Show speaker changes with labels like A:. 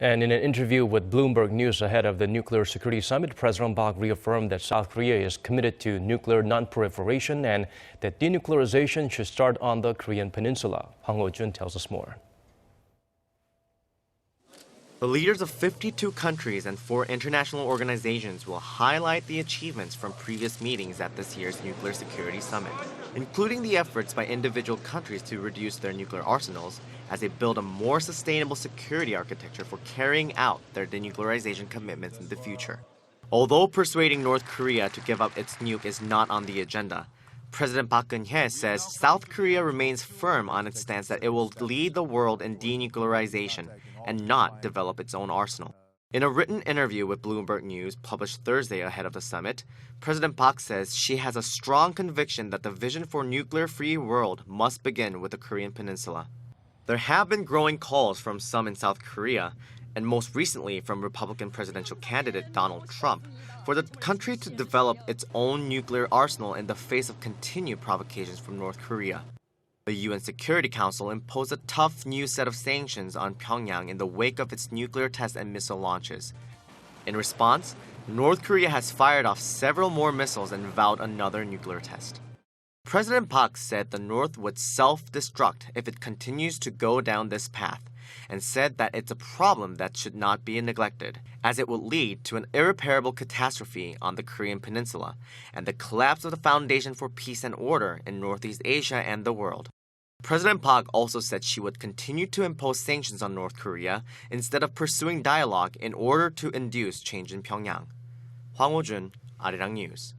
A: And in an interview with Bloomberg News ahead of the Nuclear Security Summit, President Park reaffirmed that South Korea is committed to nuclear nonproliferation and that denuclearization should start on the Korean Peninsula. Hwang Ho tells us more.
B: The leaders of 52 countries and 4 international organizations will highlight the achievements from previous meetings at this year's Nuclear Security Summit, including the efforts by individual countries to reduce their nuclear arsenals as they build a more sustainable security architecture for carrying out their denuclearization commitments in the future. Although persuading North Korea to give up its nuke is not on the agenda, President Park Geun says South Korea remains firm on its stance that it will lead the world in denuclearization and not develop its own arsenal. In a written interview with Bloomberg News published Thursday ahead of the summit, President Park says she has a strong conviction that the vision for a nuclear-free world must begin with the Korean Peninsula. There have been growing calls from some in South Korea, and most recently from Republican presidential candidate Donald Trump, for the country to develop its own nuclear arsenal in the face of continued provocations from North Korea. The UN Security Council imposed a tough new set of sanctions on Pyongyang in the wake of its nuclear tests and missile launches. In response, North Korea has fired off several more missiles and vowed another nuclear test. President Park said the North would self-destruct if it continues to go down this path, and said that it's a problem that should not be neglected, as it will lead to an irreparable catastrophe on the Korean Peninsula and the collapse of the foundation for peace and order in Northeast Asia and the world. President Park also said she would continue to impose sanctions on North Korea instead of pursuing dialogue in order to induce change in Pyongyang. Hwang Ho, Arirang News.